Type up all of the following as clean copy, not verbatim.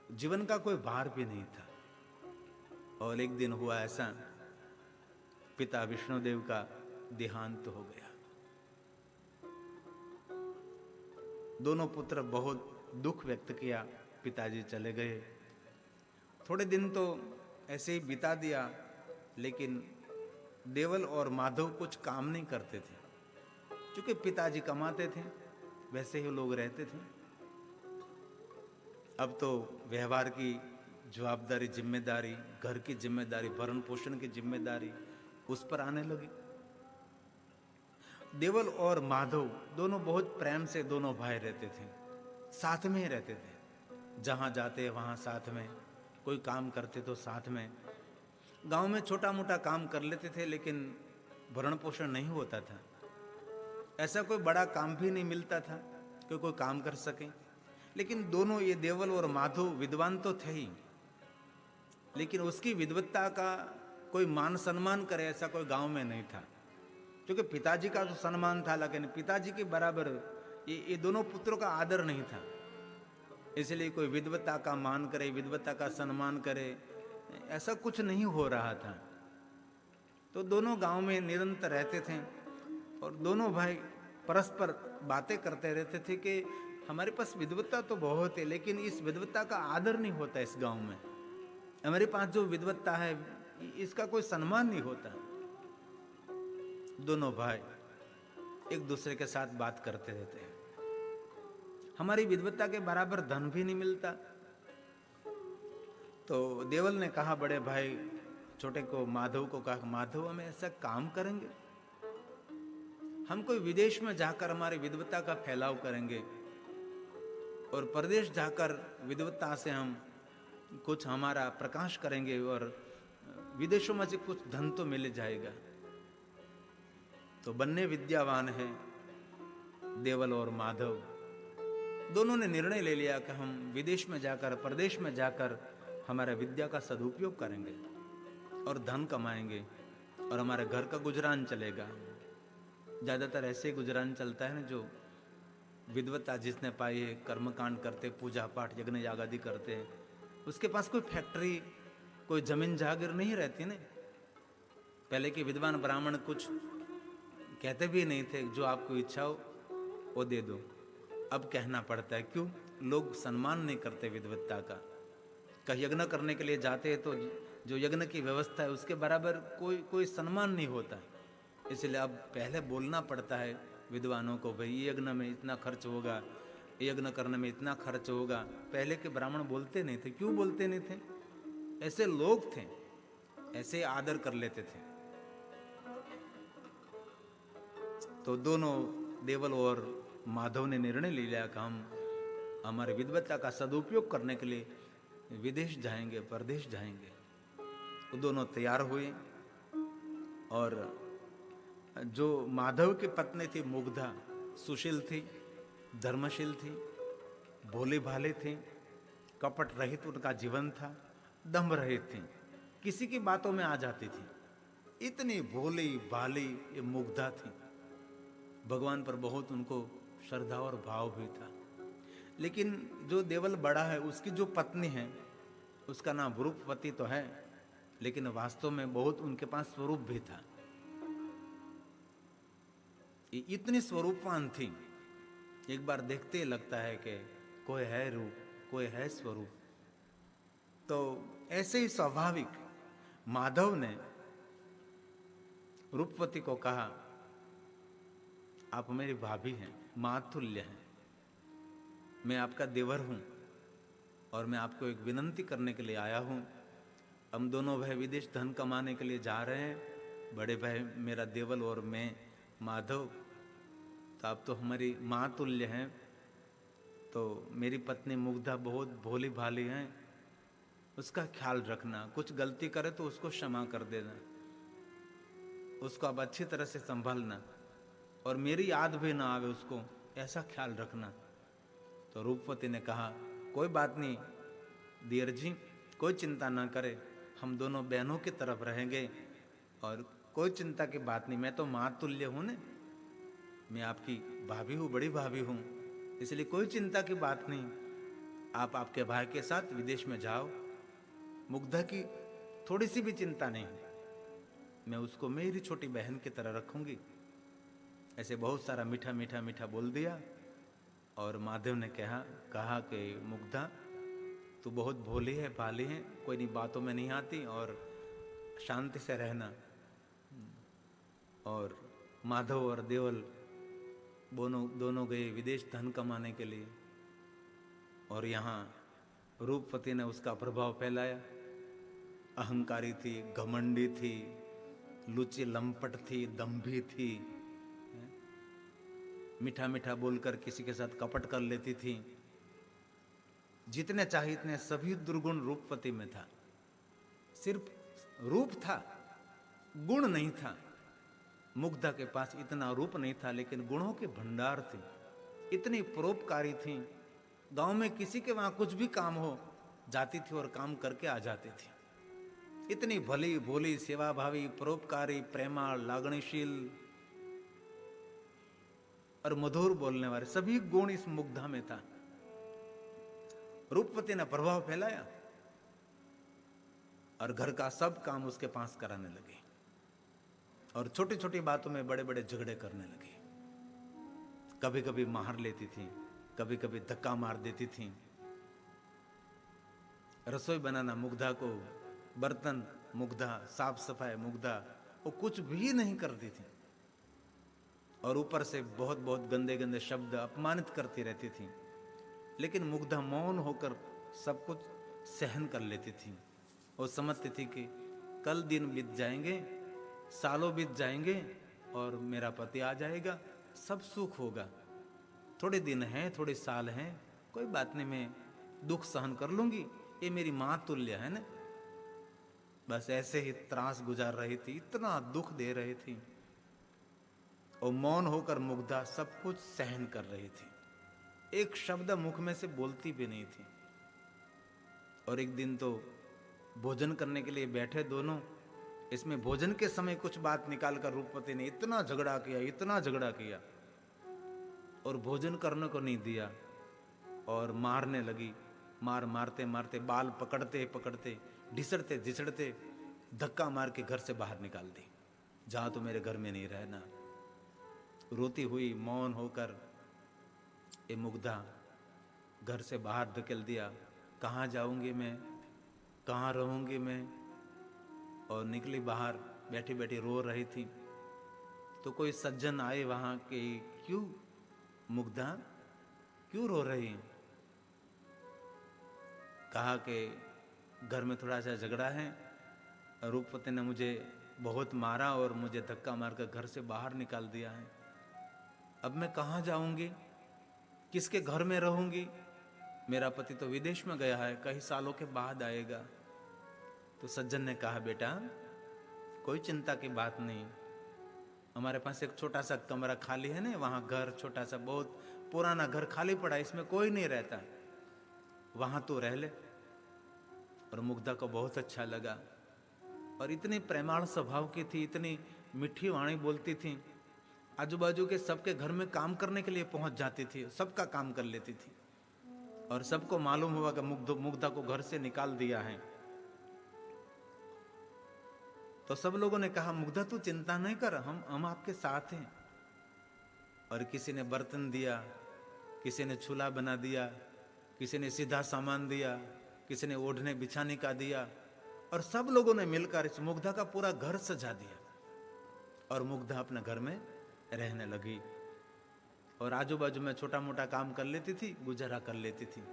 जीवन का कोई भार भी नहीं था। और एक दिन हुआ ऐसा, पिता विष्णुदेव का देहांत हो गया। दोनों पुत्र बहुत दुख व्यक्त किया, पिताजी चले गए। थोड़े दिन तो ऐसे ही बिता दिया, लेकिन देवल और माधव कुछ काम नहीं करते थे। क्योंकि पिताजी कमाते थे, वैसे ही लोग रहते थे। अब तो व्यवहार की जवाबदारी, जिम्मेदारी, घर की जिम्मेदारी, भरण पोषण की जिम्मेदारी उस पर आने लगी। देवल और माधव दोनों बहुत प्रेम से दोनों भाई रहते थे, साथ में ही रहते थे। जहां जाते वहां साथ में, कोई काम करते तो साथ में। गांव में छोटा मोटा काम कर लेते थे, लेकिन भरण पोषण नहीं होता था। ऐसा कोई बड़ा काम भी नहीं मिलता था कि कोई काम कर सके। लेकिन दोनों, ये देवल और माधव, विद्वान तो थे ही, लेकिन उसकी विद्वत्ता का कोई मान सम्मान करे ऐसा कोई गांव में नहीं था। क्योंकि पिताजी का तो सम्मान था, लेकिन पिताजी के बराबर ये दोनों पुत्रों का आदर नहीं था। इसलिए कोई विद्वत्ता का मान करे, विद्वत्ता का सम्मान करे, ऐसा कुछ नहीं हो रहा था। तो दोनों गांव में निरंतर रहते थे और दोनों भाई परस्पर बातें करते रहते थे कि हमारे पास विद्वत्ता तो बहुत है, लेकिन इस विद्वत्ता का आदर नहीं होता इस गांव में। हमारे पास जो विद्वत्ता है, इसका कोई सम्मान नहीं होता। दोनों भाई एक दूसरे के साथ बात करते रहते हैं। हमारी विद्वत्ता के बराबर धन भी नहीं मिलता। तो देवल ने कहा बड़े भाई छोटे को, माधव को कहा, माधव हम ऐसा काम करेंगे, हम कोई विदेश में जाकर हमारी विद्वत्ता का फैलाव करेंगे और प्रदेश जाकर विद्वत्ता से हम कुछ हमारा प्रकाश करेंगे और विदेशों में से कुछ धन तो मिल जाएगा। तो बन्ने विद्यावान है देवल और माधव, दोनों ने निर्णय ले लिया कि हम विदेश में जाकर, प्रदेश में जाकर हमारा विद्या का सदुपयोग करेंगे और धन कमाएंगे और हमारे घर का गुजरान चलेगा। ज़्यादातर ऐसे गुजरान चलता है ना, जो विद्वत्ता जिसने पाई है, कर्मकांड करते, पूजा पाठ, यज्ञ याग आदि करते हैं, उसके पास कोई फैक्ट्री, कोई जमीन जागीर नहीं रहती ना। पहले के विद्वान ब्राह्मण कुछ कहते भी नहीं थे, जो आपको इच्छा हो वो दे दो। अब कहना पड़ता है, क्यों? लोग सम्मान नहीं करते विद्वत्ता का। कहीं यज्ञ करने के लिए जाते हैं तो जो यज्ञ की व्यवस्था है उसके बराबर कोई सम्मान नहीं होता। इसलिए अब पहले बोलना पड़ता है विद्वानों को, भाई ये यज्ञ में इतना खर्च होगा, यज्ञ करने में इतना खर्च होगा। पहले के ब्राह्मण बोलते नहीं थे। क्यों बोलते नहीं थे? ऐसे लोग थे, ऐसे आदर कर लेते थे। तो दोनों देवल और माधव ने निर्णय ले लिया कि हम हमारे विद्वत्ता का सदुपयोग करने के लिए विदेश जाएंगे, परदेश जाएंगे। तो दोनों तैयार हुए और जो माधव की पत्नी थी मुग्धा, सुशील थी, धर्मशील थी, भोली भाली थी, कपट रहित उनका जीवन था, दम्भ रहित थी, किसी की बातों में आ जाती थी। इतनी भोली भाली ये मुग्धा थी। भगवान पर बहुत उनको श्रद्धा और भाव भी था। लेकिन जो देवल बड़ा है, उसकी जो पत्नी है, उसका नाम रूपवती तो है, लेकिन वास्तव में बहुत उनके पास स्वरूप भी था। इतनी स्वरूपवान थी, एक बार देखते ही लगता है कि कोई है रूप, कोई है स्वरूप। तो ऐसे ही स्वाभाविक माधव ने रूपवती को कहा, आप मेरी भाभी हैं, मातुल्य हैं, मैं आपका देवर हूं और मैं आपको एक विनंती करने के लिए आया हूं। हम दोनों भाई विदेश धन कमाने के लिए जा रहे हैं, बड़े भाई मेरा देवल और मैं माधव। तो आप तो हमारी माँ तुल्य हैं, तो मेरी पत्नी मुग्धा बहुत भोली भाली हैं, उसका ख्याल रखना। कुछ गलती करे तो उसको क्षमा कर देना, उसको अब अच्छी तरह से संभालना और मेरी याद भी ना आवे उसको, ऐसा ख्याल रखना। तो रूपवती ने कहा, कोई बात नहीं देर जी, कोई चिंता ना करे, हम दोनों बहनों की तरफ रहेंगे और कोई चिंता की बात नहीं। मैं तो माँ तुल्य हूं ने, मैं आपकी भाभी हूँ, बड़ी भाभी हूँ, इसलिए कोई चिंता की बात नहीं। आप आपके भाई के साथ विदेश में जाओ, मुग्धा की थोड़ी सी भी चिंता नहीं, मैं उसको मेरी छोटी बहन की तरह रखूंगी। ऐसे बहुत सारा मीठा मीठा मीठा बोल दिया। और माधव ने कहा कि मुग्धा तू बहुत भोली है, भाली है, कोई नहीं बातों में नहीं आती, और शांति से रहना। और माधव और देवल दोनों गए विदेश धन कमाने के लिए। और यहाँ रूपवती ने उसका प्रभाव फैलाया। अहंकारी थी, घमंडी थी, लुची लंपट थी, दंभी थी, मीठा मीठा बोलकर किसी के साथ कपट कर लेती थी। जितने चाहे इतने सभी दुर्गुण रूपवती में था। सिर्फ रूप था, गुण नहीं था। मुग्धा के पास इतना रूप नहीं था, लेकिन गुणों के भंडार थे। इतनी परोपकारी थी, गांव में किसी के वहां कुछ भी काम हो जाती थी और काम करके आ जाती थी। इतनी भली भोली, सेवाभावी, परोपकारी, प्रेमाळ, लागणीशील और मधुर बोलने वाले सभी गुण इस मुग्धा में था। रूपवती ने प्रभाव फैलाया और घर का सब काम उसके पास कराने लगे, और छोटी छोटी बातों में बड़े बड़े झगड़े करने लगे। कभी कभी मार लेती थी, कभी कभी धक्का मार देती थी। रसोई बनाना मुग्धा को, बर्तन मुग्धा, साफ सफाई मुग्धा, वो कुछ भी नहीं करती थी। और ऊपर से बहुत बहुत गंदे गंदे शब्द अपमानित करती रहती थी। लेकिन मुग्धा मौन होकर सब कुछ सहन कर लेती थी। वो समझती थी कि कल दिन बीत जाएंगे, सालों बीत जाएंगे और मेरा पति आ जाएगा, सब सुख होगा। थोड़े दिन हैं, थोड़े साल हैं, कोई बात नहीं, मैं दुख सहन कर लूंगी, ये मेरी माँ तुल्य है ना। बस ऐसे ही त्रास गुजार रही थी, इतना दुख दे रही थी, और मौन होकर मुग्धा सब कुछ सहन कर रही थी। एक शब्द मुख में से बोलती भी नहीं थी। और एक दिन तो भोजन करने के लिए बैठे दोनों, इसमें भोजन के समय कुछ बात निकालकर रूपवती ने इतना झगड़ा किया, इतना झगड़ा किया, और भोजन करने को नहीं दिया, और मारने लगी। मारते मारते, बाल पकड़ते पकड़ते, ढिसड़ते ढिसड़ते धक्का मार के घर से बाहर निकाल दी। जहां तो मेरे घर में नहीं रहना। रोती हुई मौन होकर ये मुग्धा घर से बाहर धकेल दिया। कहाँ जाऊंगी मैं, कहाँ रहूंगी मैं। और निकली बाहर, बैठी बैठी रो रही थी। तो कोई सज्जन आए वहां के, क्यों मुग्धा क्यों रो रही। कहा कि घर में थोड़ा सा झगड़ा है, रूपवती ने मुझे बहुत मारा और मुझे धक्का मारकर घर से बाहर निकाल दिया है। अब मैं कहाँ जाऊंगी, किसके घर में रहूंगी। मेरा पति तो विदेश में गया है, कई सालों के बाद आएगा। तो सज्जन ने कहा, बेटा कोई चिंता की बात नहीं, हमारे पास एक छोटा सा कमरा खाली है ना, वहां घर छोटा सा, बहुत पुराना घर खाली पड़ा, इसमें कोई नहीं रहता, वहां तो रह ले। और मुग्धा को बहुत अच्छा लगा। और इतनी प्रेमाळ स्वभाव की थी, इतनी मीठी वाणी बोलती थी, आजू बाजू के सबके घर में काम करने के लिए पहुंच जाती थी, सबका काम कर लेती थी। और सबको मालूम हुआ कि मुग्धा को घर से निकाल दिया है। तो सब लोगों ने कहा, मुग्धा तू चिंता नहीं कर, हम आपके साथ हैं। और किसी ने बर्तन दिया, किसी ने चूल्हा बना दिया, किसी ने सीधा सामान दिया, किसी ने ओढ़ने बिछाने का दिया, और सब लोगों ने मिलकर इस मुग्धा का पूरा घर सजा दिया। और मुग्धा अपने घर में रहने लगी, और आजू बाजू में छोटा मोटा काम कर लेती थी, गुजारा कर लेती थी।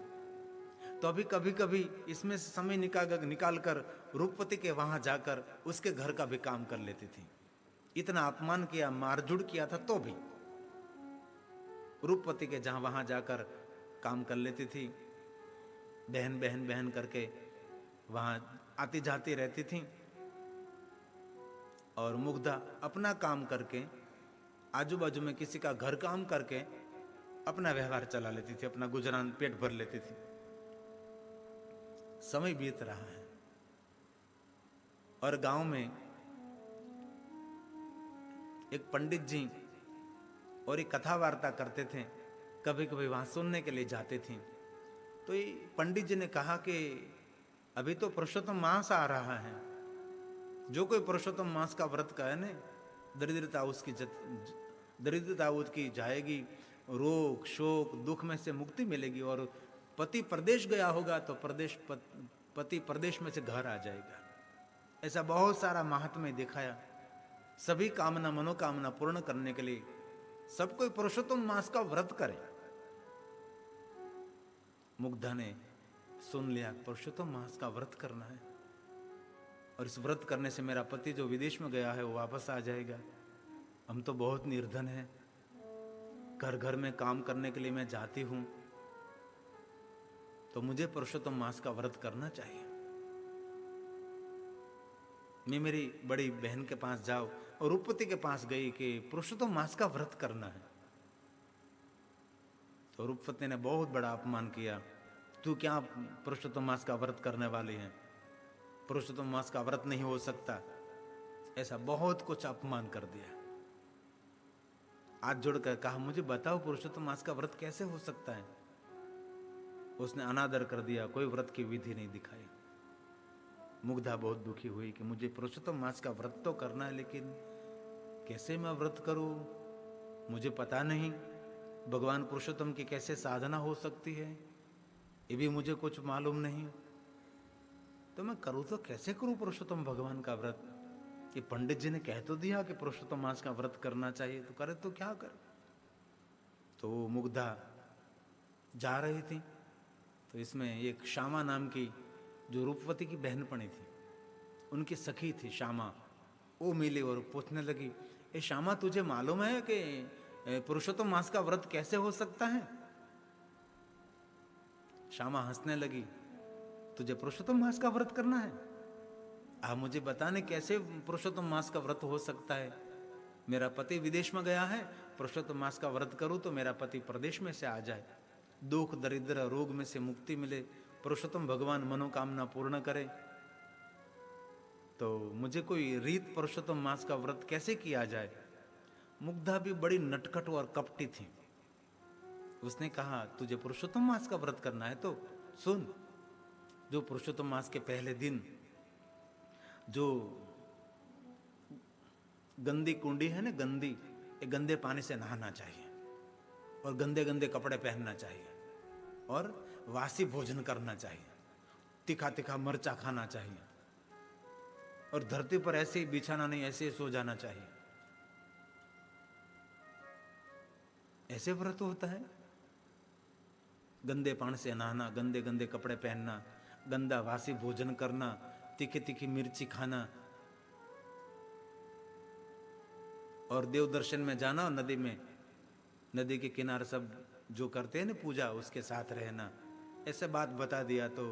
तो अभी कभी कभी इसमें से समय निकाल कर रूपवती के वहां जाकर उसके घर का भी काम कर लेती थी। इतना अपमान किया, मारझुड़ किया था, तो भी रूपवती के जहां वहां जाकर काम कर लेती थी। बहन बहन बहन करके वहां आती जाती रहती थी। और मुग्धा अपना काम करके, आजू बाजू में किसी का घर काम करके अपना व्यवहार चला लेती थी, अपना गुजरान पेट भर लेती थी। समय बीत रहा है और गांव में एक पंडित जी और एक कथा वार्ता करते थे, कभी कभी वहां सुनने के लिए जाते थे। तो ये पंडित जी ने कहा कि अभी तो पुरुषोत्तम मास आ रहा है, जो कोई पुरुषोत्तम मास का व्रत करे ना, दरिद्रता उसकी जाएगी, रोग शोक दुख में से मुक्ति मिलेगी, और पति प्रदेश गया होगा तो पति प्रदेश में से घर आ जाएगा। ऐसा बहुत सारा महात्म्य दिखाया। सभी कामना मनोकामना पूर्ण करने के लिए सब कोई पुरुषोत्तम मास का व्रत करे। मुग्धा ने सुन लिया, पुरुषोत्तम मास का व्रत करना है, और इस व्रत करने से मेरा पति जो विदेश में गया है वो वापस आ जाएगा। हम तो बहुत निर्धन हैं, घर घर में काम करने के लिए मैं जाती हूं, तो मुझे पुरुषोत्तम मास का व्रत करना चाहिए। मैं मेरी बड़ी बहन के पास जाऊं, और रूपवती के पास गई कि पुरुषोत्तम मास का व्रत करना है। तो रूपवती ने बहुत बड़ा अपमान किया, तू क्या पुरुषोत्तम मास का व्रत करने वाली है, पुरुषोत्तम मास का व्रत नहीं हो सकता, ऐसा बहुत कुछ अपमान कर दिया। हाथ जोड़कर कहा, मुझे बताओ पुरुषोत्तम मास का व्रत कैसे हो सकता है। उसने अनादर कर दिया, कोई व्रत की विधि नहीं दिखाई। मुग्धा बहुत दुखी हुई कि मुझे पुरुषोत्तम मास का व्रत तो करना है, लेकिन कैसे मैं व्रत करूं, मुझे पता नहीं भगवान पुरुषोत्तम की कैसे साधना हो सकती है, ये भी मुझे कुछ मालूम नहीं, तो मैं करूं तो कैसे करूं पुरुषोत्तम भगवान का व्रत। कि पंडित जी ने कह तो दिया कि पुरुषोत्तम मास का व्रत करना चाहिए, तो करे तो क्या करे। तो मुग्धा जा रही थी, तो इसमें एक श्यामा नाम की जो रूपवती की बहनपणी थी, उनकी सखी थी श्यामा, वो मिली और पूछने लगी, ए श्यामा तुझे मालूम है कि पुरुषोत्तम मास का व्रत कैसे हो सकता है। श्यामा हंसने लगी, तुझे पुरुषोत्तम मास का व्रत करना है, आप मुझे बताने कैसे पुरुषोत्तम मास का व्रत हो सकता है। मेरा पति विदेश में गया है, पुरुषोत्तम मास का व्रत करूं तो मेरा पति प्रदेश में से आ जाए, दुख दरिद्र रोग में से मुक्ति मिले, पुरुषोत्तम भगवान मनोकामना पूर्ण करे, तो मुझे कोई रीत पुरुषोत्तम मास का व्रत कैसे किया जाए। मुग्धा भी बड़ी नटखट और कपटी थी। उसने कहा, तुझे पुरुषोत्तम मास का व्रत करना है तो सुन, जो पुरुषोत्तम मास के पहले दिन जो गंदी कुंडी है ना, गंदे पानी से नहाना चाहिए, और गंदे गंदे कपड़े पहनना चाहिए, और वासी भोजन करना चाहिए, तीखा तीखा मरचा खाना चाहिए, और धरती पर ऐसे ही बिछाना नहीं, ऐसे ही सो जाना चाहिए। ऐसे व्रत होता है। गंदे पानी से नहाना, गंदे गंदे कपड़े पहनना, गंदा वासी भोजन करना, तीखी तीखी मिर्ची खाना, और देव दर्शन में जाना, और नदी के किनारे सब जो करते हैं ना पूजा, उसके साथ रहना, ऐसे बात बता दिया। तो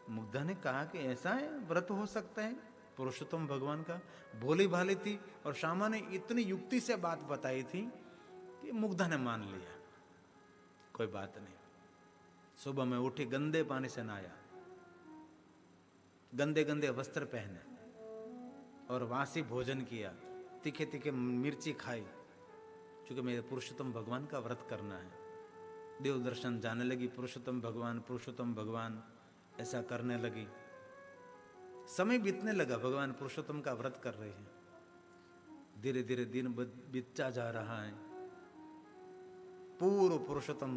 मुग्धा ने कहा कि ऐसा है व्रत हो सकता है पुरुषोत्तम भगवान का। भोली भाली थी, और श्यामा ने इतनी युक्ति से बात बताई थी कि मुग्धा ने मान लिया, कोई बात नहीं। सुबह में उठी, गंदे पानी से नहाया, गंदे गंदे वस्त्र पहने, और वासी भोजन किया, तीखे तीखे मिर्ची खाई, क्योंकि मेरे पुरुषोत्तम भगवान का व्रत करना है। देव दर्शन जाने लगी, पुरुषोत्तम भगवान ऐसा करने लगी। समय बीतने लगा, भगवान पुरुषोत्तम का व्रत कर रहे हैं। धीरे धीरे दिन बीतता जा रहा है। पूर्व पुरुषोत्तम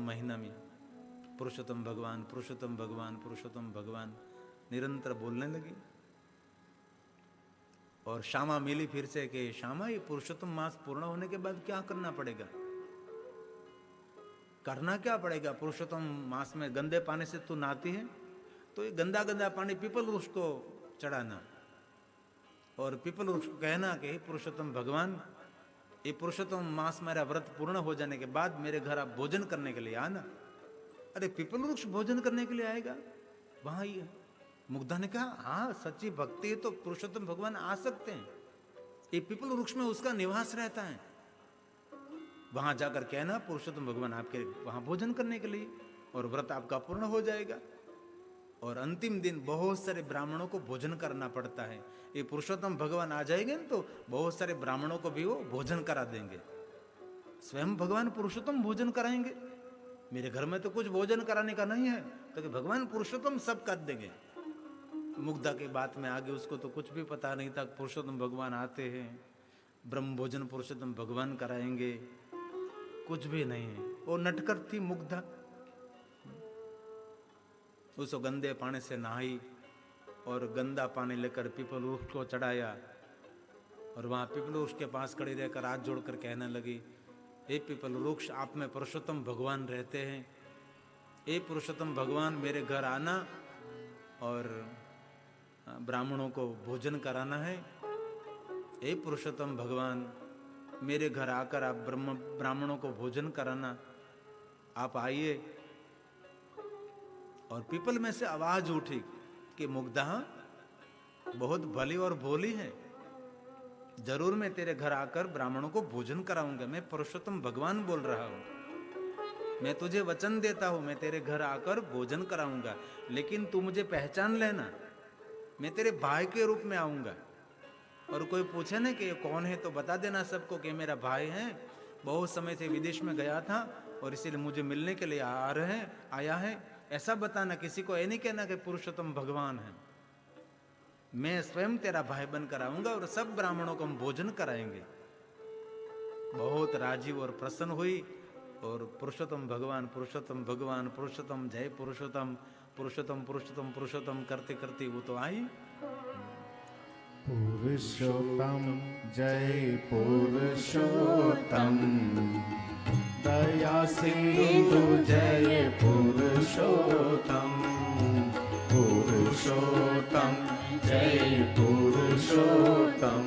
महीना में पुरुषोत्तम भगवान निरंतर बोलने लगी। और श्यामा मिली फिर से कि श्यामा, ये पुरुषोत्तम मास पूर्ण होने के बाद क्या करना पड़ेगा, करना क्या पड़ेगा। पुरुषोत्तम मास में गंदे पानी से तू नहाती है, तो ये गंदा गंदा पानी पीपल वृक्ष को चढ़ाना, और पीपल वृक्ष को कहना कि हे पुरुषोत्तम भगवान, ये पुरुषोत्तम मास मेरा व्रत पूर्ण हो जाने के बाद मेरे घर आप भोजन करने के लिए आना। अरे पीपल वृक्ष भोजन करने के लिए आएगा, वहां ही है। मुग्धा ने कहा, हाँ सच्ची भक्ति है तो पुरुषोत्तम भगवान आ सकते हैं, ये पीपल वृक्ष में उसका निवास रहता है, वहां जाकर कहना पुरुषोत्तम भगवान आपके वहां भोजन करने के लिए, और व्रत आपका पूर्ण हो जाएगा। और अंतिम दिन बहुत सारे ब्राह्मणों को भोजन करना पड़ता है। ये पुरुषोत्तम भगवान आ जाएंगे तो बहुत सारे ब्राह्मणों को भी वो भोजन करा देंगे, स्वयं भगवान पुरुषोत्तम भोजन कराएंगे। मेरे घर में तो कुछ भोजन कराने का नहीं है, तो कि भगवान पुरुषोत्तम सब कर देंगे। मुग्धा की बात में आगे उसको तो कुछ भी पता नहीं था, पुरुषोत्तम भगवान आते हैं, ब्रह्म भोजन पुरुषोत्तम भगवान कराएंगे, कुछ भी नहीं है। वो नटकर थी मुग्धा। उस गंदे पानी से नहाई और गंदा पानी लेकर पीपल वृक्ष को चढ़ाया और वहां पीपल वृक्ष के पास खड़ी रहकर हाथ जोड़कर कहने लगी, हे पीपल वृक्ष, आप में पुरुषोत्तम भगवान रहते हैं, हे पुरुषोत्तम भगवान मेरे घर आना और ब्राह्मणों को भोजन कराना है। हे पुरुषोत्तम भगवान मेरे घर आकर आप ब्राह्मणों को भोजन कराना, आप आइए। और पीपल में से आवाज उठी कि मुग्धा बहुत भली और भोली है, जरूर मैं तेरे घर आकर ब्राह्मणों को भोजन कराऊंगा। मैं पुरुषोत्तम भगवान बोल रहा हूं, मैं तुझे वचन देता हूं, मैं तेरे घर आकर भोजन कराऊंगा, लेकिन तू मुझे पहचान लेना, मैं तेरे भाई के रूप में आऊंगा। और कोई पूछे ना कि ये कौन है तो बता देना सबको कि मेरा भाई है, बहुत समय से विदेश में गया था और इसीलिए मुझे मिलने के लिए आया है, ऐसा बताना। किसी को ये नहीं कहना कि पुरुषोत्तम भगवान है। मैं स्वयं तेरा भाई बनकर आऊंगा और सब ब्राह्मणों को हम भोजन कराएंगे। बहुत राजी और प्रसन्न हुई और पुरुषोत्तम भगवान पुरुषोत्तम भगवान पुरुषोत्तम जय पुरुषोत्तम पुरुषोत्तम पुरुषोत्तम पुरुषोत्तम करते करते वो तो आई। पुरुषोत्तम जय पुरुषोत्तम, दया सिंधु जय पुरुषोत्तम, पुरुषोत्तम जय पुरुषोत्तम,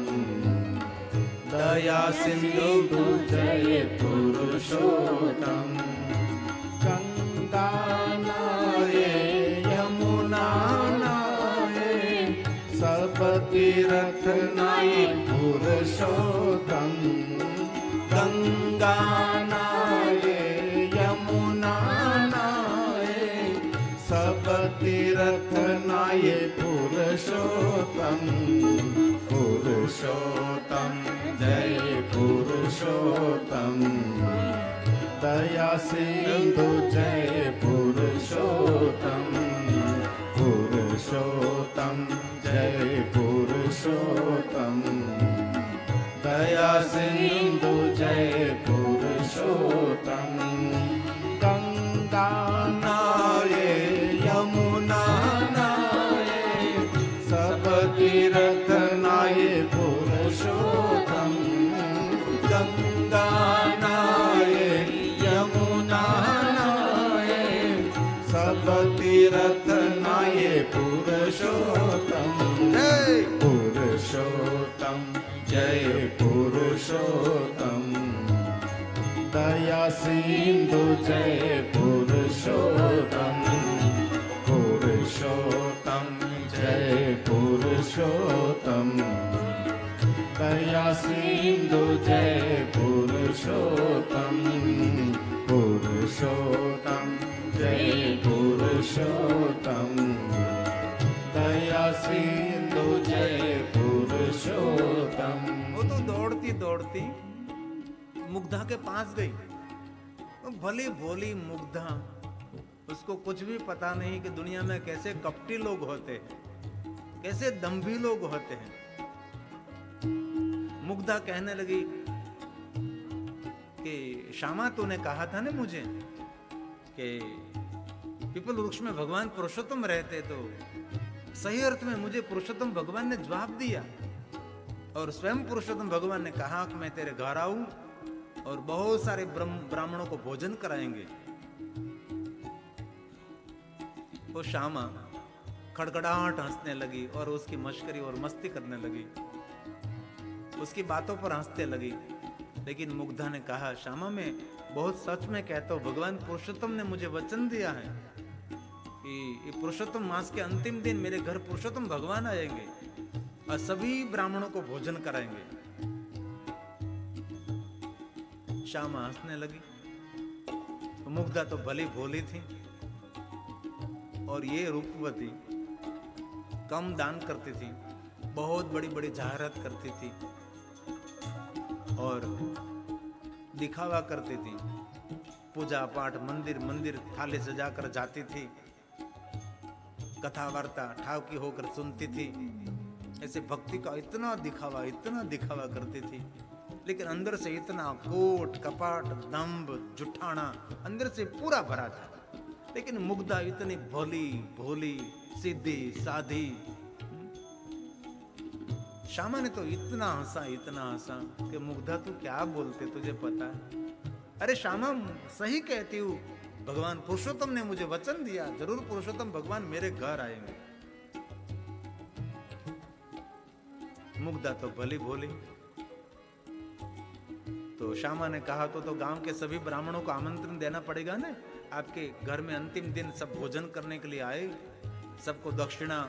दया सिंधु जय पुरुषोत्तम। गंगा नाये यमुना नाये सब तीर्थ नाये पुरुषोत्तम, गंगा नाये यमुना नाये सब तीर्थ नाये पुरुषोत्तम, पुरुषोत्तम जय पुरुषोत्तम, दया सिंधु जय पुरुषोत्तम, पुरुषोत्तम जय पुरुषोत्तम, दया सिंधु जय पुरुषोत्तम। गंगा नाये यमुना नाये सब तीर्थ नाये पुरुषोत्तम, गंगा नाये यमुना नाये सब तीर्थ नाये पुरुषोत्तम, जय पुरुषोत्तम जय पुरुषोत्तम, दया सिंधु जय पुरुषोत्तम, पुरुषोत्तम जय पुरुषोत्तम, दया सिंधु जय पुरुषोत्तम, पुरुषोत्तम जय पुरुषोत्तम, दया सिंधु जय पुरुषोत्तम। वो तो दौड़ती दौड़ती मुग्धा के पास गई। भली भोली मुग्धा, उसको कुछ भी पता नहीं कि दुनिया में कैसे कपटी लोग होते हैं, कैसे दंभी लोग होते हैं। मुग्धा कहने लगी कि श्यामा तूने कहा था ना मुझे कि पीपल वृक्ष में भगवान पुरुषोत्तम रहते, तो सही अर्थ में मुझे पुरुषोत्तम भगवान ने जवाब दिया और स्वयं पुरुषोत्तम भगवान ने कहा कि मैं तेरे घर आऊं और बहुत सारे ब्राह्मणों को भोजन कराएंगे। वो श्यामा खड़खड़ाहट हंसने लगी और उसकी मश्करी और मस्ती करने लगी, उसकी बातों पर हंसते लगी। लेकिन मुग्धा ने कहा, श्यामा मैं बहुत सच में कहता हूं, भगवान पुरुषोत्तम ने मुझे वचन दिया है कि पुरुषोत्तम मास के अंतिम दिन मेरे घर पुरुषोत्तम भगवान आएंगे और सभी ब्राह्मणों को भोजन कराएंगे। श्यामा हंसने लगी। मुग्धा तो भली भोली थी और ये रूपवती कम दान करती थी, बहुत बड़ी बड़ी जाहिरात करती थी और दिखावा करती थी। पूजा पाठ मंदिर मंदिर थाली सजाकर जाती थी, कथा वार्ता ठाव की होकर सुनती थी। ऐसे भक्ति का इतना दिखावा करती थी, लेकिन अंदर से इतना कोट कपाट दंभ जुठाना अंदर से पूरा भरा था। लेकिन मुग्धा इतनी भोली भोली सीधी साधी। श्यामा ने तो इतना हंसा कि मुग्धा तू क्या बोलते तुझे पता है? अरे श्यामा सही कहती हूँ, भगवान पुरुषोत्तम ने मुझे वचन दिया, जरूर पुरुषोत्तम भगवान मेरे घर आएंगे। मुग्धा तो भली भोली। तो श्यामा ने कहा तो गांव के सभी ब्राह्मणों को आमंत्रण देना पड़ेगा ना, आपके घर में अंतिम दिन सब भोजन करने के लिए आए, सबको दक्षिणा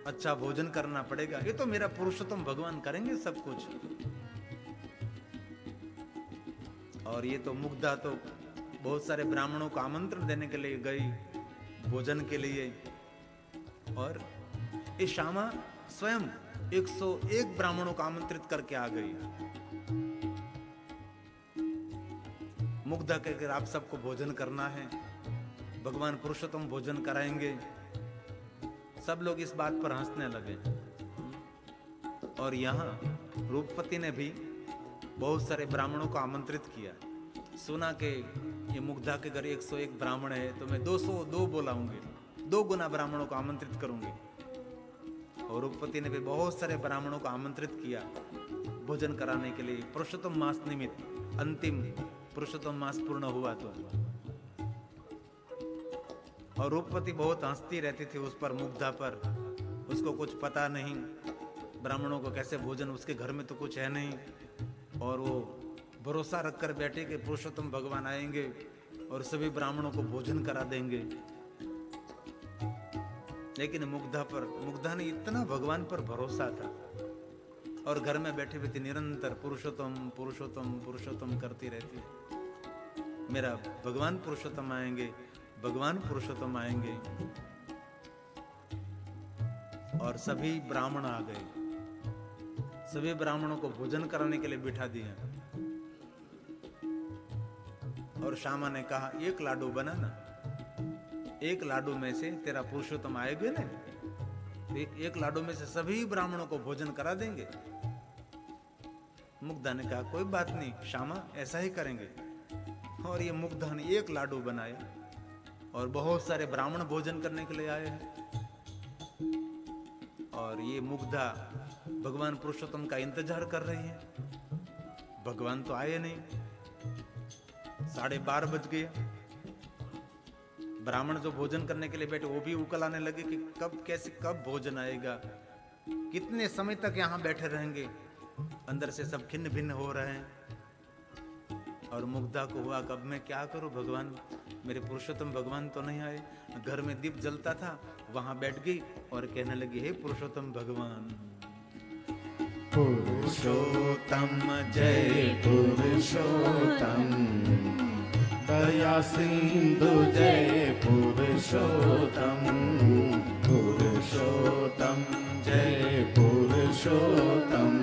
अच्छा भोजन करना पड़ेगा। ये तो मेरा पुरुषोत्तम भगवान करेंगे सब कुछ। और ये तो मुग्धा तो बहुत सारे ब्राह्मणों को आमंत्रण देने के लिए गई भोजन के लिए, और ये श्यामा स्वयं 101 ब्राह्मणों को आमंत्रित करके आ गई। मुग्धा कहकर आप सबको भोजन करना है, भगवान पुरुषोत्तम भोजन कराएंगे। सब लोग इस बात पर हंसने लगे। और यहाँ रूपपति ने भी बहुत सारे ब्राह्मणों को आमंत्रित किया। सुना कि ये मुग्धा के घर 101 ब्राह्मण है तो मैं 202 बुलाऊंगी, 2 गुना ब्राह्मणों को आमंत्रित करूंगी। और रूपपति ने भी बहुत सारे ब्राह्मणों को आमंत्रित किया भोजन कराने के लिए। पुरुषोत्तम मास निमित्त अंतिम पुरुषोत्तम मास पूर्ण हुआ तो। और रूपवती बहुत हंसती रहती थी उस पर, मुग्धा पर। उसको कुछ पता नहीं ब्राह्मणों को कैसे भोजन, उसके घर में तो कुछ है नहीं। और वो भरोसा रखकर बैठे कि पुरुषोत्तम भगवान आएंगे और सभी ब्राह्मणों को भोजन करा देंगे। लेकिन मुग्धा ने इतना भगवान पर भरोसा था और घर में बैठे बैठे निरंतर पुरुषोत्तम पुरुषोत्तम पुरुषोत्तम करती रहती। मेरा भगवान पुरुषोत्तम आएंगे, भगवान पुरुषोत्तम आएंगे। और सभी ब्राह्मण आ गए, सभी ब्राह्मणों को भोजन कराने के लिए बिठा दिया। और श्यामा ने कहा 1 लाडू बनाना, 1 लाडू में से तेरा पुरुषोत्तम आएगा ना, एक लाडू में से सभी ब्राह्मणों को भोजन करा देंगे। मुग्धा ने कहा कोई बात नहीं श्यामा, ऐसा ही करेंगे। और ये मुग्धा ने 1 लाडू बनाया और बहुत सारे ब्राह्मण भोजन करने के लिए आए हैं। और ये मुग्धा भगवान पुरुषोत्तम का इंतजार कर रही है। भगवान तो आए नहीं, 12:30 बज गए। ब्राह्मण जो भोजन करने के लिए बैठे वो भी उकलाने लगे कि कब भोजन आएगा, कितने समय तक यहाँ बैठे रहेंगे। अंदर से सब खिन्न भिन्न हो रहे हैं। और मुग्धा को हुआ कब मैं क्या करूं भगवान, मेरे पुरुषोत्तम भगवान तो नहीं आए। घर में दीप जलता था, वहां बैठ गई और कहने लगी हे पुरुषोत्तम भगवान। पुरुषोत्तम जय पुरुषोत्तम, दया सिंधु जय पुरुषोत्तम, पुरुषोत्तम जय पुरुषोत्तम,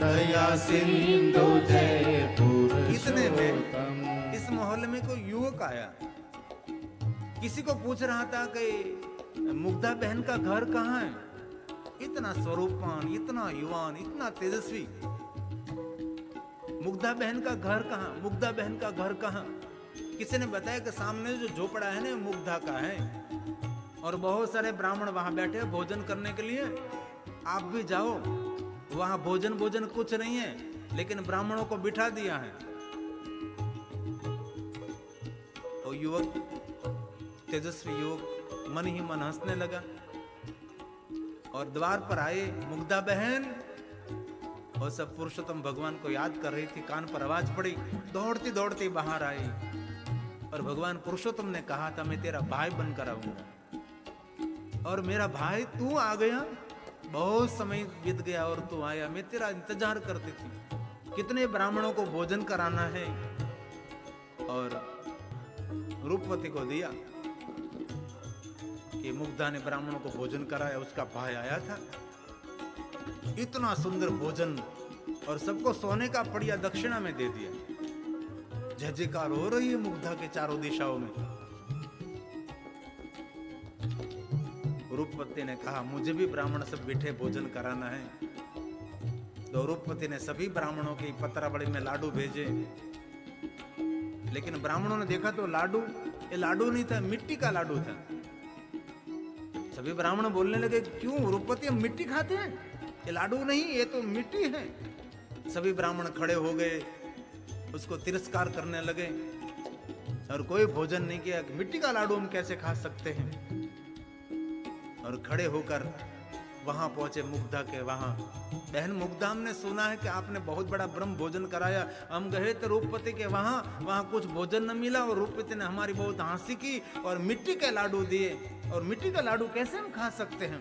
दया सिंधु जय पुरुषोत्तम। इतने में इस मोहल्ले में कोई युवक आया, किसी को पूछ रहा था कि मुग्धा बहन का घर कहाँ है। इतना स्वरूपवान, इतना युवान, इतना तेजस्वी, मुग्धा बहन का घर कहाँ, मुग्धा बहन का घर कहाँ। किसी ने बताया कि सामने जो झोपड़ा है ना मुग्धा का है, और बहुत सारे ब्राह्मण वहां बैठे भोजन करने के लिए, आप भी जाओ। वहां भोजन कुछ नहीं है, लेकिन ब्राह्मणों को बिठा दिया है। और युवक, तेजस्वी युवक मन ही मन हंसने लगा और द्वार पर आए मुग्धा बहन, और सब पुरुषोत्तम भगवान को याद कर रही थी। कान पर आवाज पड़ी, दौड़ती दौड़ती बाहर आई और भगवान पुरुषोत्तम ने कहा था मैं तेरा भाई बनकर आऊंगा। और मेरा भाई तू आ गया, बहुत समय बीत गया और तू आया, मैं तेरा इंतजार करती थी। कितने ब्राह्मणों को भोजन कराना है। और रूपवती को दिया कि मुग्धा ने ब्राह्मणों को भोजन कराया, उसका भाई आया था। इतना सुंदर भोजन और सबको सोने का पड़िया दक्षिणा में दे दिया। जय जयकार हो रही है मुग्धा के चारों दिशाओं में। रूपवती ने कहा मुझे भी ब्राह्मण सब बिठे भोजन कराना है। तो रूपवती ने सभी ब्राह्मणों की पत्रावली में लाडू भेजे, लेकिन ब्राह्मणों ने देखा तो लाडू, ये लाडू नहीं था, मिट्टी का लाडू था। सभी ब्राह्मण बोलने लगे क्यों रूपवती हम मिट्टी खाते हैं, ये लाडू नहीं ये तो मिट्टी है। सभी ब्राह्मण खड़े हो गए, उसको तिरस्कार करने लगे और कोई भोजन नहीं किया। मिट्टी का लाडू हम कैसे खा सकते हैं। और खड़े होकर वहां पहुंचे मुग्धा के वहां। बहन मुग्धा, हमने सुना है कि आपने बहुत बड़ा ब्रह्म भोजन कराया। हम गए थे रूपवती के वहां कुछ भोजन न मिला और रूपवती ने हमारी बहुत हंसी की और मिट्टी के लाडू दिए। और मिट्टी का लाडू कैसे हम खा सकते हैं।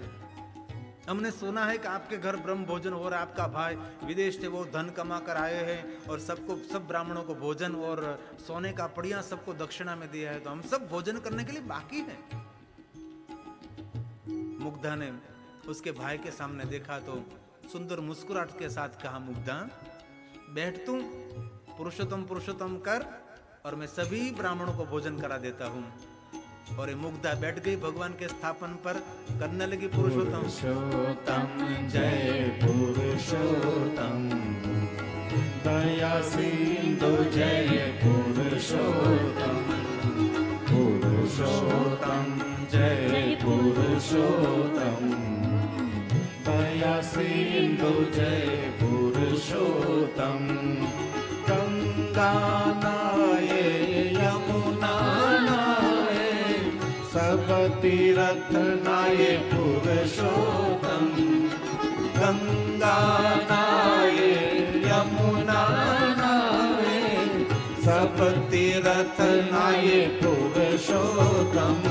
हमने सुना है कि आपके घर ब्रह्म भोजन हो रहा है। आपका भाई विदेश से वो धन कमा कर आए हैं और सब ब्राह्मणों को भोजन और सोने का पड़िया सबको दक्षिणा में दिया है, तो हम सब भोजन करने के लिए बाकी हैं। मुग्धा ने उसके भाई के सामने देखा तो सुंदर मुस्कुराहट के साथ कहा मुग्धा बैठ तू, पुरुषोत्तम पुरुषोत्तम कर और मैं सभी ब्राह्मणों को भोजन करा देता हूँ। और ये मुग्धा बैठ गई भगवान के स्थापन पर, करने लगी पुरुषोत्तम पुरुषोत्तम जय पुरुषोत्तम, दया सिंधु जय पुरुषोत्तम, पुरुषोत्तम जय पुरुषोत्तम, दया सिंधु जय पुरुषोत्तम, गंगा नाये यमुना सब तीरथ नाये पुरुषोत्तम, गंगा नाये यमुना नाये सब तीरथ नाये पुरुषोत्तम,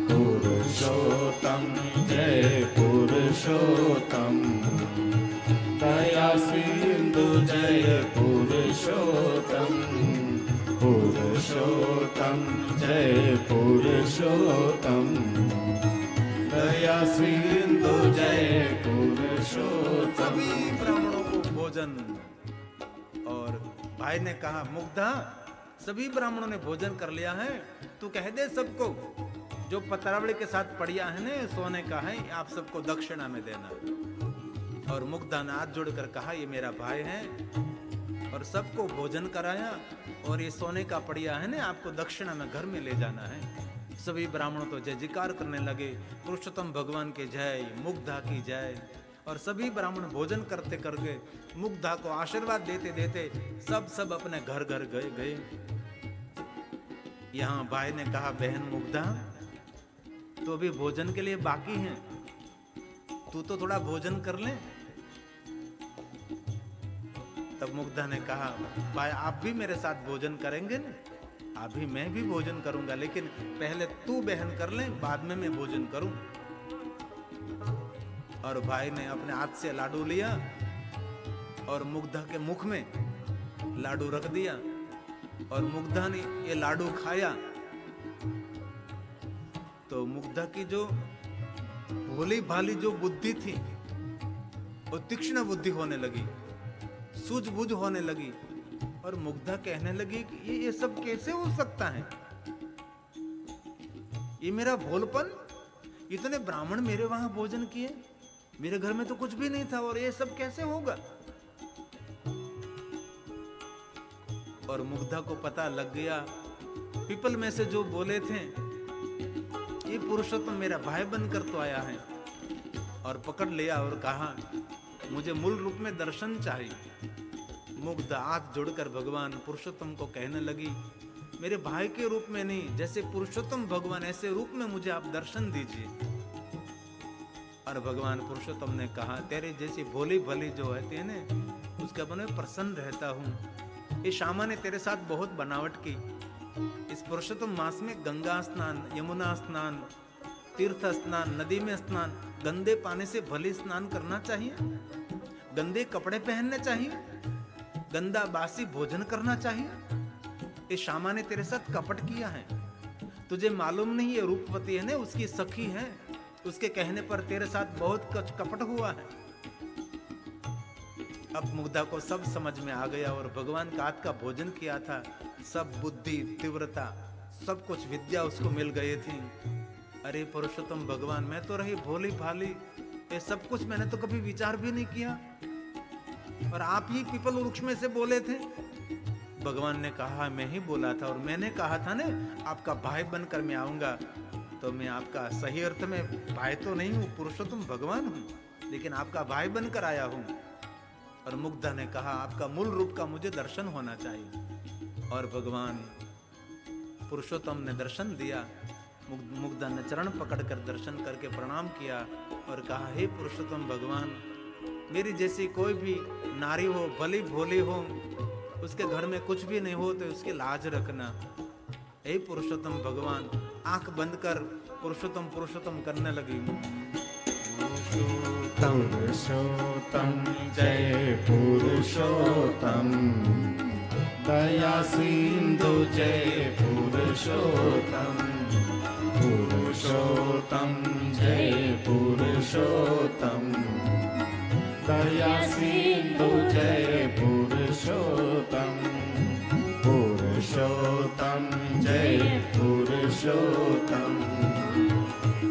पुरुषोत्तम जय पुरुषोत्तम, दया सिंधु जय पुरुषोत्तम, पुरुषोत्तम जय पुरुषोत्तम, दया सिंधु जय पुरुषोत्तम। सभी ब्राह्मणों को भोजन। और भाई ने कहा मुग्धा सभी ब्राह्मणों ने भोजन कर लिया है, तू कह दे सबको जो पत्रावली के साथ पड़िया है ना सोने का है, आप सबको दक्षिणा में देना। और मुग्धा ने हाथ जोड़कर कहा ये मेरा भाई है और सबको भोजन कराया और ये सोने का पड़िया है ना आपको दक्षिणा में घर में ले जाना है। सभी ब्राह्मणों तो जय जयकार करने लगे, पुरुषोत्तम भगवान की जय, मुग्धा की जय। और सभी ब्राह्मण भोजन करते करके मुग्धा को आशीर्वाद देते देते सब अपने घर घर गए। यहाँ भाई ने कहा बहन मुग्धा तो अभी भोजन के लिए बाकी है, तू तो थोड़ा भोजन कर ले। तब मुग्धा ने कहा भाई आप भी मेरे साथ भोजन करेंगे ना, अभी मैं भी भोजन करूंगा, लेकिन पहले तू बहन कर ले बाद में मैं भोजन करूं। और भाई ने अपने हाथ से लाडू लिया और मुग्धा के मुख में लाडू रख दिया और मुग्धा ने ये लाडू खाया तो मुग्धा की जो भोली भाली जो बुद्धि थी वो तीक्ष्ण बुद्धि होने लगी, सूझबूझ होने लगी। और मुग्धा कहने लगी कि ये सब कैसे हो सकता है, ये मेरा भोलपन, इतने ब्राह्मण मेरे वहां भोजन किए, मेरे घर में तो कुछ भी नहीं था और ये सब कैसे होगा। और मुग्धा को पता लग गया, पीपल में से जो बोले थे ये पुरुषोत्तम मेरा भाई बनकर तो आया है। और पकड़ लिया और कहा मुझे मूल रूप में दर्शन चाहिए। मुग्धा हाथ जोड़कर भगवान पुरुषोत्तम को कहने लगी मेरे भाई के रूप में नहीं, जैसे पुरुषोत्तम भगवान ऐसे रूप में मुझे आप दर्शन दीजिए। और भगवान पुरुषोत्तम ने कहा तेरे जैसी भोली भली जो है ना उसके बने प्रसन्न रहता हूँ। ये शामा ने तेरे साथ बहुत बनावट की। इस पुरुषोत्तम मास में गंगा स्नान, यमुना स्नान, तीर्थ स्नान, नदी में स्नान, गंदे पानी से भले स्नान करना चाहिए, गंदे कपड़े पहनने चाहिए, गंदा बासी भोजन करना चाहिए। ये शामा ने तेरे साथ कपट किया है, तुझे मालूम नहीं है रूपवती है ना उसकी सखी है, उसके कहने पर तेरे साथ बहुत कुछ कपट हुआ है। अब मुग्धा को सब समझ में आ गया और भगवान का हाथ का भोजन किया था सब बुद्धि तीव्रता सब कुछ विद्या उसको मिल गई थी। अरे पुरुषोत्तम भगवान, मैं तो रही भोली भाली, ये सब कुछ मैंने तो कभी विचार भी नहीं किया, और आप ही पीपल वृक्ष में से बोले थे। भगवान ने कहा मैं ही बोला था, और मैंने कहा था ना आपका भाई बनकर मैं आऊंगा, तो मैं आपका सही अर्थ में भाई तो नहीं हूँ, पुरुषोत्तम भगवान हूँ, लेकिन आपका भाई बनकर आया हूँ। और मुग्धा ने कहा आपका मूल रूप का मुझे दर्शन होना चाहिए। और भगवान पुरुषोत्तम ने दर्शन दिया। मुग्धा ने चरण पकड़कर दर्शन करके प्रणाम किया और कहा हे पुरुषोत्तम भगवान, मेरी जैसी कोई भी नारी हो, भली भोली हो, उसके घर में कुछ भी नहीं हो तो उसकी लाज रखना। हे पुरुषोत्तम भगवान, आंख बंद कर पुरुषोत्तम पुरुषोत्तम करने लगी। पुरुषोत्तम जय पुरुषोत्तम, दया सिंधु जय पुरुषोत्तम, पुरुषोत्तम जय पुरुषोत्तम, दया सिंधु जय पुरुषोत्तम, पुरुषोत्तम जय पुरुषोत्तम,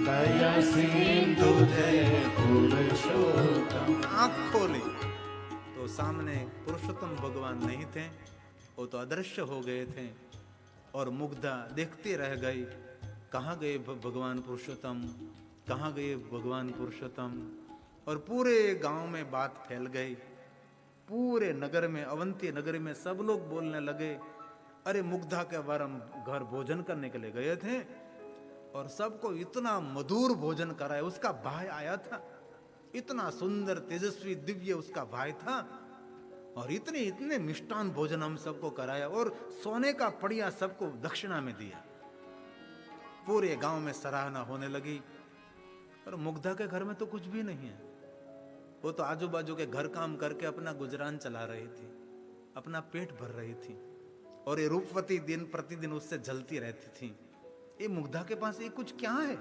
दया सिंधु जय पुरुषोत्तम। आँख खोली तो सामने पुरुषोत्तम भगवान नहीं थे, वो तो अदृश्य हो गए थे। और मुग्धा देखती रह गई, कहाँ गए भगवान पुरुषोत्तम, कहाँ गए भगवान पुरुषोत्तम। और पूरे गांव में बात फैल गई, पूरे नगर में, अवंती नगर में सब लोग बोलने लगे, अरे मुग्धा के वरम घर भोजन करने के लिए गए थे और सबको इतना मधुर भोजन कराया। उसका भाई आया था, इतना सुंदर तेजस्वी दिव्य उसका भाई था, और इतने मिष्टान भोजन हम सबको कराया, और सोने का पड़िया सबको दक्षिणा में दिया। पूरे गांव में सराहना होने लगी। और मुग्धा के घर में तो कुछ भी नहीं है, वो तो आजू बाजू के घर काम करके अपना गुजरान चला रही थी, अपना पेट भर रही थी। और ये रूपवती दिन प्रतिदिन उससे जलती रहती थी। ये मुग्धा के पास ये कुछ क्या है?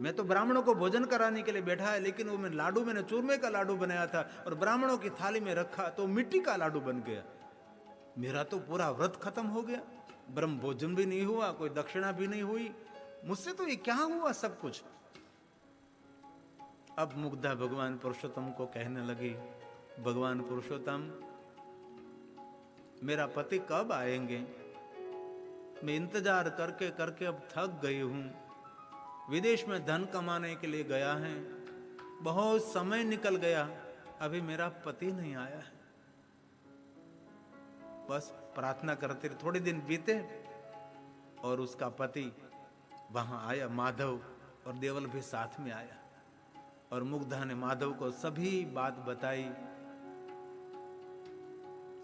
मैं तो ब्राह्मणों को भोजन कराने के लिए बैठा है, लेकिन वो मैंने चूरमे का लाडू बनाया था और ब्राह्मणों की थाली में रखा तो मिट्टी का लाडू बन गया। मेरा तो पूरा व्रत खत्म हो गया, ब्रह्म भोजन भी नहीं हुआ, कोई दक्षिणा भी नहीं हुई, मुझसे तो ये क्या हुआ सब कुछ। अब मुग्धा भगवान पुरुषोत्तम को कहने लगी, भगवान पुरुषोत्तम, मेरा पति कब आएंगे? मैं इंतजार करके करके अब थक गई हूं। विदेश में धन कमाने के लिए गया है, बहुत समय निकल गया, अभी मेरा पति नहीं आया है। बस प्रार्थना करते रहे, थोड़े दिन बीते और उसका पति वहां आया, माधव, और देवल भी साथ में आया। और मुग्धा ने माधव को सभी बात बताई,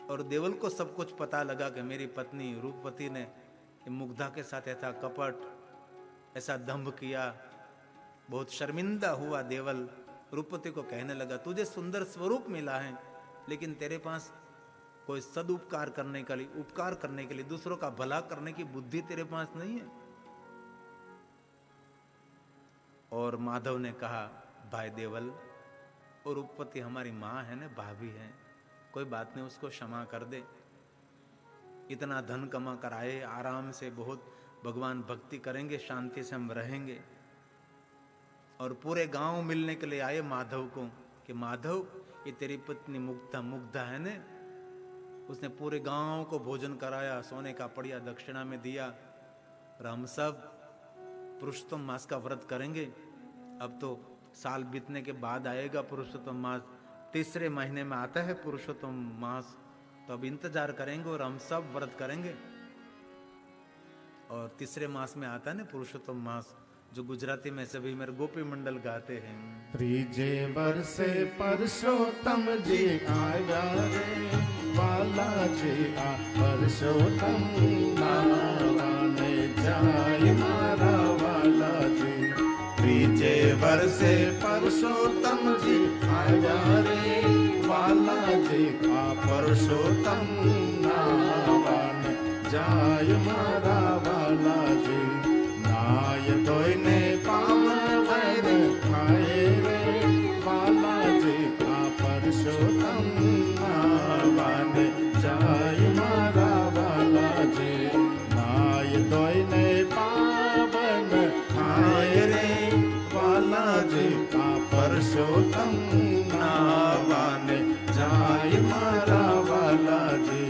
और देवल को सब कुछ पता लगा कि मेरी पत्नी रूपवती ने मुग्धा के साथ ऐसा कपट, ऐसा दंभ किया। बहुत शर्मिंदा हुआ देवल। रूपवती को कहने लगा, तुझे सुंदर स्वरूप मिला है, लेकिन तेरे पास कोई सदुपकार करने के लिए, उपकार करने के लिए, दूसरों का भला करने की बुद्धि तेरे पास नहीं है। और माधव ने कहा, भाई देवल, और रूपवती हमारी माँ है ना, भाभी है, कोई बात नहीं, उसको क्षमा कर दे। इतना धन कमा कर आए, आराम से बहुत भगवान भक्ति करेंगे, शांति से हम रहेंगे। और पूरे गांव मिलने के लिए आए माधव को कि माधव, ये तेरी पत्नी मुग्धा है ने, उसने पूरे गांव को भोजन कराया, सोने का पड़िया दक्षिणा में दिया, और हम सब पुरुषोत्तम मास का व्रत करेंगे। अब तो साल बीतने के बाद आएगा पुरुषोत्तम मास, तीसरे महीने में आता है पुरुषोत्तम मास, तो अब इंतजार करेंगे और हम सब व्रत करेंगे। और तीसरे मास में आता है ना पुरुषोत्तम मास, जो गुजराती में सभी मेरे गोपी मंडल गाते हैं। त्रीजे वर्षे परसोत्तम जी आया रे, वाला जी आ परसोत्तम नाराने जाय मारा वाला जी। त्रीजे वर्षे परसोत्तम जी आया रे, वाला जी आ परसोत्तम नाराने जाय मारा वाला जी। नाय दोइने पावन खाए रे, वाला जी का परसोत्तम नावाने जाय मारा वाला जी। परशोत्तम नावाने जाय मारा वाला जी।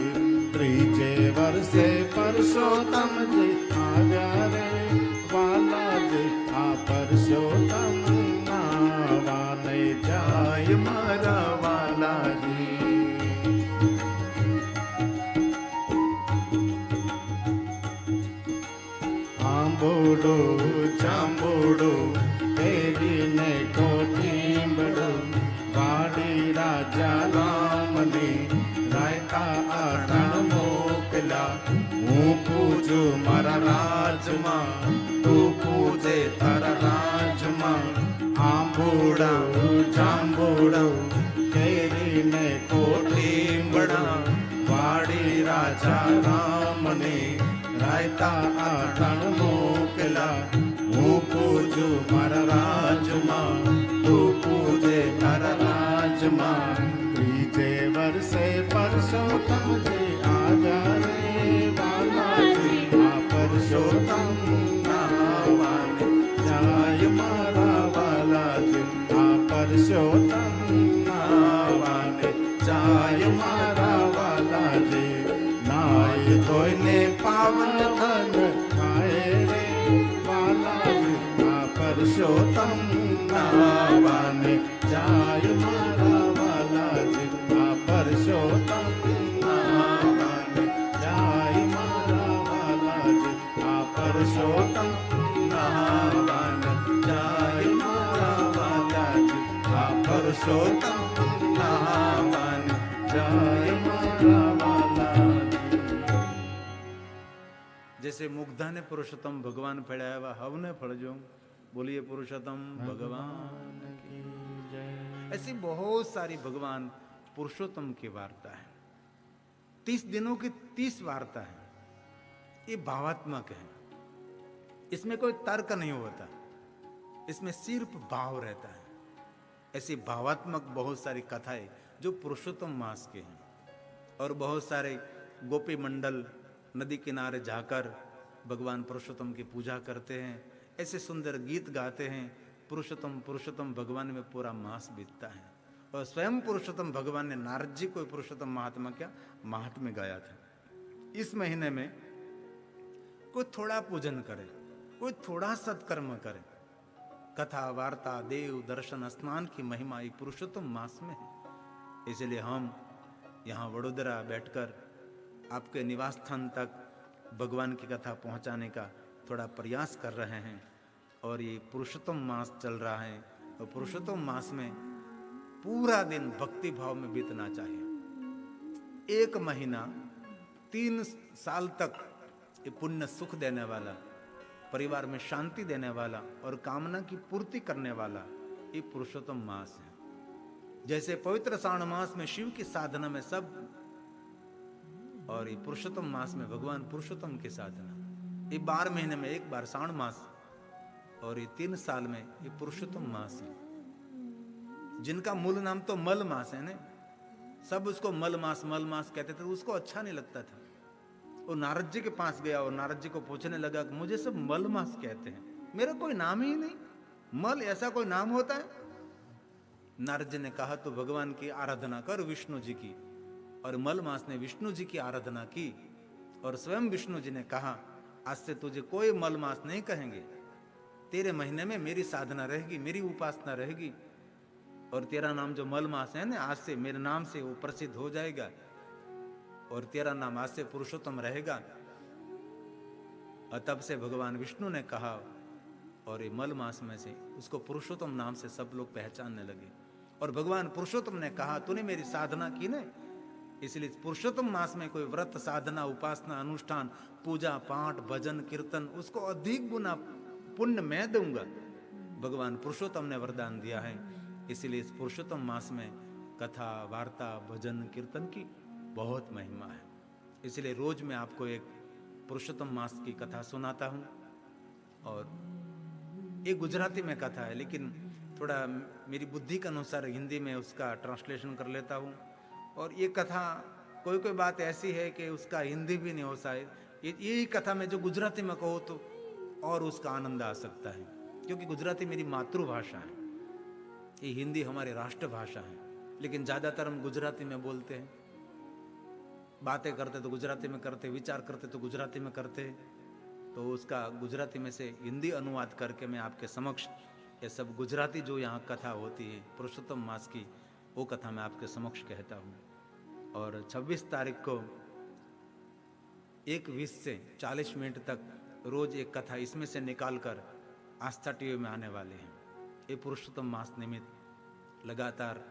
त्रीजे वर्षे परशोत्तम जी आव्या रे वाला जी। आ परशोत्तम नावाने जाय मारा वाला जी। आंबोडो जांबोडो तेरी ने कोठीबड़ो वाड़ी राजा राम ने रायता आटन मोकला। हूँ पूजू मारा राजमा तू पूजे तारा राजमा। आंबोडो जांबोडो तेरी ने कोठीबड़ा वाड़ी राजा राम ने रायता आटन मोकला। हूँ पूजू मारा राजमा तू पूजे तारा राजमा। त्रीजे वर्षे परशोत्तम जी आजा रे वाला जी। आ परशोत्तम नावाने जाय मारा वाला जी। आ परशोत्तम नावाने जाय मारा वाला जी। नाय धोने पावन धन खाए रे वाला जी। आ परशोत्तम नावाने जाय मारा वाला जी। आ परशोत्तम नावाने जाय मारा वाला जी। आ परशोत्तम नावाने जाय मारा वाला जी। आ परशोत्तम नावाने जाय मारा वाला जी। जैसे मुग्धा ने पुरुषोत्तम भगवान फड़ाया वा हवने फड़ जो। बोलिए पुरुषोत्तम भगवान की जय। ऐसी बहुत सारी भगवान पुरुषोत्तम की वार्ता है। 30 दिनों की 30 वार्ता है। ये भावात्मक है, इसमें कोई तर्क नहीं होता, इसमें सिर्फ भाव रहता है। ऐसी भावात्मक बहुत सारी कथाएं जो पुरुषोत्तम मास के हैं। और बहुत सारे गोपी मंडल नदी किनारे जाकर भगवान पुरुषोत्तम की पूजा करते हैं, ऐसे सुंदर गीत गाते हैं। पुरुषोत्तम पुरुषोत्तम भगवान में पूरा मास बीतता है। और स्वयं पुरुषोत्तम भगवान ने नारद जी को पुरुषोत्तम महात्मा क्या महात्म्य गाया था। इस महीने में कोई थोड़ा पूजन करे, कोई थोड़ा सत्कर्म करे। कथा वार्ता देव दर्शन स्नान की महिमा ये पुरुषोत्तम मास में है। इसलिए हम यहाँ वडोदरा बैठकर आपके निवास स्थान तक भगवान की कथा पहुँचाने का थोड़ा प्रयास कर रहे हैं। और ये पुरुषोत्तम मास चल रहा है और पुरुषोत्तम मास में पूरा दिन भक्ति भाव में बीतना चाहिए। 1 महीना 3 साल तक ये पुण्य सुख देने वाला, परिवार में शांति देने वाला और कामना की पूर्ति करने वाला ये पुरुषोत्तम मास है। जैसे पवित्र श्रावण मास में शिव की साधना में सब, और ये पुरुषोत्तम मास में भगवान पुरुषोत्तम की साधना। ये 12 महीने में एक बार श्रावण मास और ये 3 साल में ये पुरुषोत्तम मास है, जिनका मूल नाम तो मल मास है ना। सब उसको मल मास कहते थे, उसको अच्छा नहीं लगता था। वो नारद जी के पास गया और नारद जी को पूछने लगा कि मुझे सब मल मास कहते हैं, मेरा कोई नाम ही नहीं, मल ऐसा कोई नाम होता है? नारद जी ने कहा तो भगवान की आराधना कर विष्णु जी की। और मल मास ने विष्णु जी की आराधना की और स्वयं विष्णु जी ने कहा आज से तुझे कोई मल मास नहीं कहेंगे, तेरे महीने में मेरी साधना रहेगी, मेरी उपासना रहेगी। और तेरा नाम जो मल मास है ना, आज से मेरे नाम से वो प्रसिद्ध हो जाएगा और तेरा नाम आज से पुरुषोत्तम रहेगा। और तब से भगवान विष्णु ने कहा और ये मल मास में से उसको पुरुषोत्तम नाम से सब लोग पहचानने लगे। और भगवान पुरुषोत्तम ने कहा तूने मेरी साधना की ना, इसलिए पुरुषोत्तम मास में कोई व्रत साधना उपासना अनुष्ठान पूजा पाठ भजन कीर्तन उसको अधिक गुना पुण्य मैं दूंगा। भगवान पुरुषोत्तम ने वरदान दिया है। इसलिए इस पुरुषोत्तम मास में कथा वार्ता भजन कीर्तन की बहुत महिमा है। इसलिए रोज मैं आपको एक पुरुषोत्तम मास की कथा सुनाता हूँ। और ये गुजराती में कथा है, लेकिन थोड़ा मेरी बुद्धि के अनुसार हिंदी में उसका ट्रांसलेशन कर लेता हूँ। और ये कथा कोई कोई बात ऐसी है कि उसका हिंदी भी नहीं हो शायद, यही कथा में जो गुजराती में कहो तो और उसका आनंद आ सकता है, क्योंकि गुजराती मेरी मातृभाषा है। ये हिंदी हमारी राष्ट्रभाषा है, लेकिन ज़्यादातर हम गुजराती में बोलते हैं। बातें करते तो गुजराती में करते, विचार करते तो गुजराती में करते। तो उसका गुजराती में से हिंदी अनुवाद करके मैं आपके समक्ष ये सब गुजराती जो यहाँ कथा होती है पुरुषोत्तम मास की, वो कथा मैं आपके समक्ष कहता हूँ। और 26 तारीख को 1:20 से 40 मिनट तक रोज एक कथा इसमें से निकाल कर आस्था टीवी में आने वाले हैं। ये पुरुषोत्तम मास निमित्त लगातार